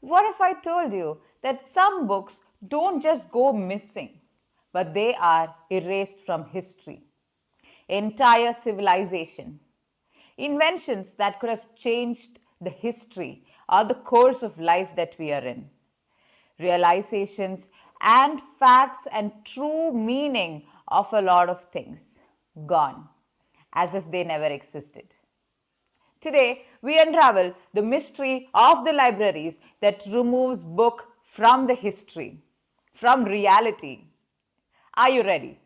What if I told you that some books don't just go missing, but they are erased from history? Entire civilization, inventions that could have changed the history or the course of life that we are in, realizations and facts and true meaning of a lot of things gone as if they never existed. Today, we unravel the mystery of the libraries that removes book from the history, from reality. Are you ready?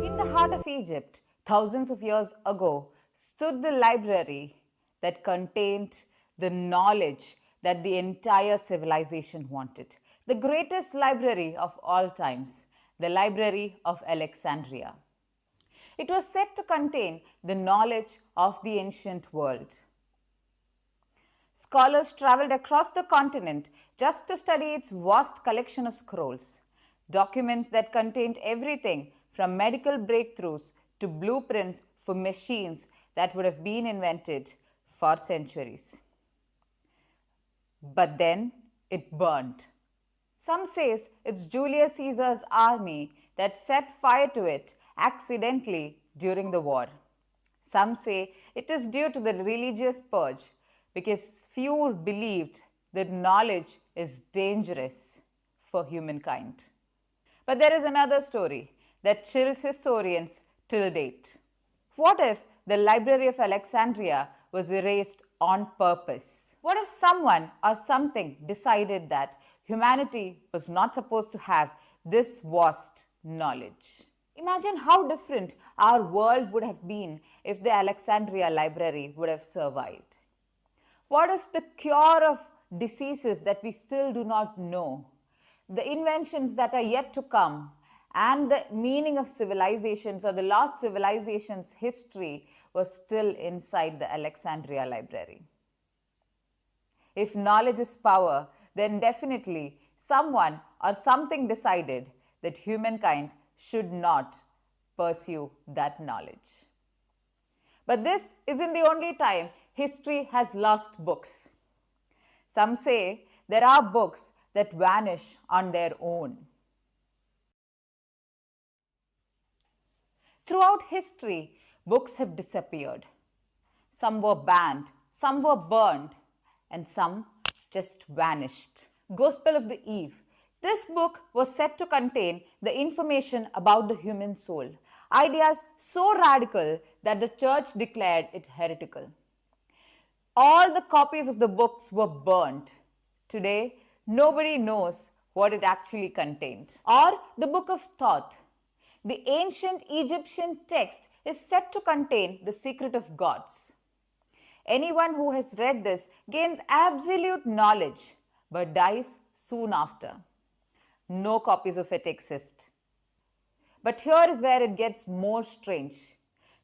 In the heart of Egypt, thousands of years ago, stood the library that contained the knowledge that the entire civilization wanted. The greatest library of all times, the Library of Alexandria. It was said to contain the knowledge of the ancient world. Scholars traveled across the continent just to study its vast collection of scrolls, documents that contained everything from medical breakthroughs to blueprints for machines that would have been invented for centuries. But then it burned. Some says it's Julius Caesar's army that set fire to it accidentally during the war. Some say it is due to the religious purge because few believed that knowledge is dangerous for humankind. But there is another story that chills historians till date. What if the Library of Alexandria was erased on purpose? What if someone or something decided that humanity was not supposed to have this vast knowledge? Imagine how different our world would have been if the Alexandria Library would have survived. What if the cure of diseases that we still do not know, the inventions that are yet to come, and the meaning of civilizations or the lost civilization's history was still inside the Alexandria Library? If knowledge is power, then definitely someone or something decided that humankind should not pursue that knowledge. But this isn't the only time history has lost books. Some say there are books that vanish on their own. Throughout history, books have disappeared. Some were banned, some were burned, and some just vanished. Gospel of the Eve. This book was said to contain the information about the human soul, ideas so radical that the church declared it heretical. All the copies of the books were burnt. Today, nobody knows what it actually contained. Or the Book of Thoth. The ancient Egyptian text is said to contain the secret of gods. Anyone who has read this gains absolute knowledge but dies soon after. No copies of it exist. But here is where it gets more strange.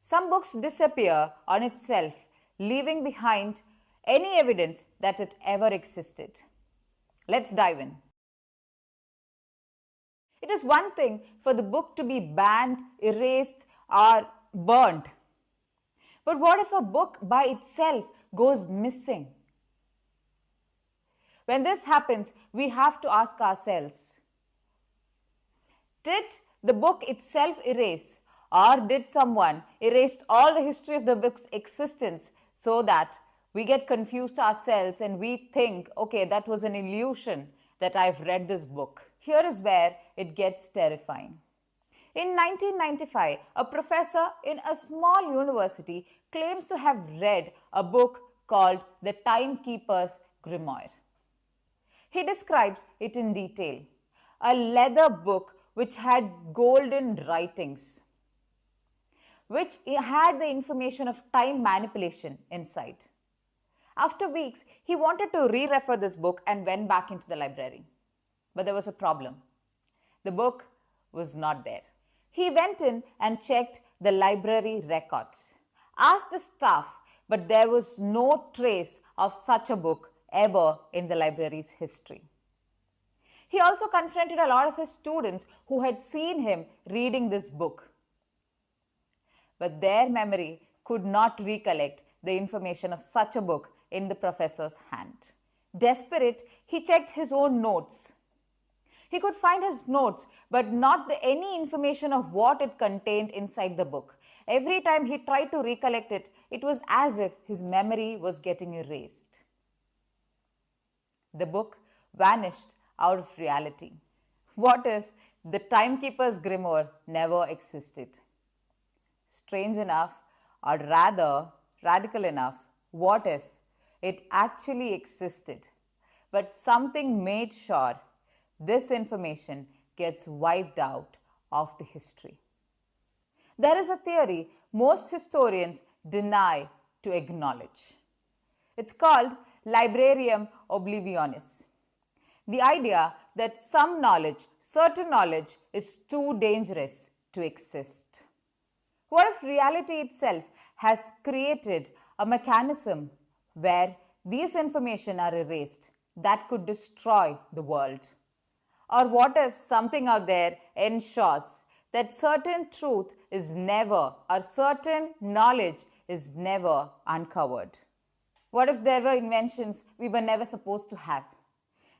Some books disappear on itself, leaving behind any evidence that it ever existed. Let's dive in. It is one thing for the book to be banned, erased, or burnt. But what if a book by itself goes missing? When this happens, we have to ask ourselves, did the book itself erase, or did someone erase all the history of the book's existence so that we get confused ourselves and we think, okay, that was an illusion that I've read this book? Here is where it gets terrifying. In 1995, a professor in a small university claims to have read a book called The Timekeeper's Grimoire. He describes it in detail. A leather book which had golden writings, which had the information of time manipulation inside. After weeks, he wanted to re-refer this book and went back into the library. But there was a problem. The book was not there. He went in and checked the library records, asked the staff, but there was no trace of such a book ever in the library's history. He also confronted a lot of his students who had seen him reading this book. But their memory could not recollect the information of such a book in the professor's hand. Desperate, he checked his own notes. He could find his notes, but not any information of what it contained inside the book. Every time he tried to recollect it, it was as if his memory was getting erased. The book vanished out of reality. What if the timekeeper's grimoire never existed? Strange enough, or rather radical enough, what if it actually existed, but something made sure this information gets wiped out of the history? There is a theory most historians deny to acknowledge. It's called Librarium Oblivionis. The idea that some knowledge, certain knowledge, is too dangerous to exist. What if reality itself has created a mechanism where these information are erased that could destroy the world? Or what if something out there ensures that certain truth is never, or certain knowledge is never uncovered? What if there were inventions we were never supposed to have?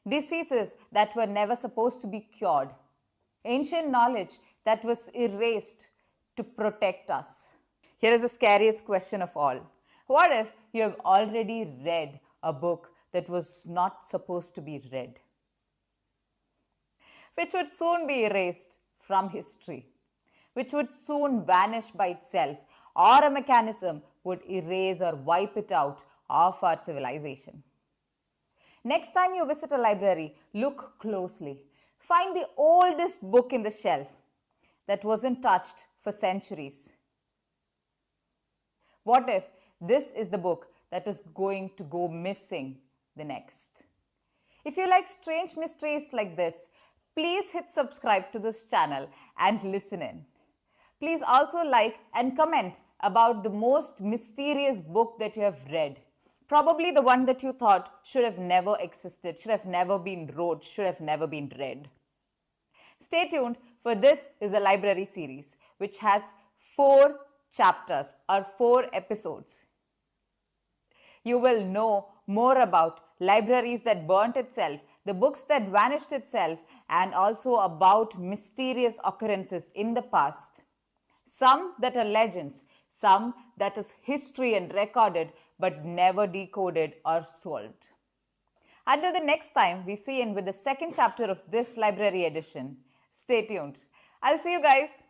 Diseases that were never supposed to be cured? Ancient knowledge that was erased to protect us? Here is the scariest question of all. What if you have already read a book that was not supposed to be read, which would soon be erased from history, which would soon vanish by itself, or a mechanism would erase or wipe it out of our civilization? Next time you visit a library, look closely. Find the oldest book in the shelf that wasn't touched for centuries. What if this is the book that is going to go missing the next? If you like strange mysteries like this, please hit subscribe to this channel and listen in. Please also like and comment about the most mysterious book that you have read. Probably the one that you thought should have never existed, should have never been wrote, should have never been read. Stay tuned, for this is a library series which has 4 chapters or 4 episodes. You will know more about libraries that burnt itself, the books that vanished itself, and also about mysterious occurrences in the past. Some that are legends, some that is history and recorded but never decoded or solved. Until the next time we see in with the second chapter of this library edition, stay tuned. I'll see you guys.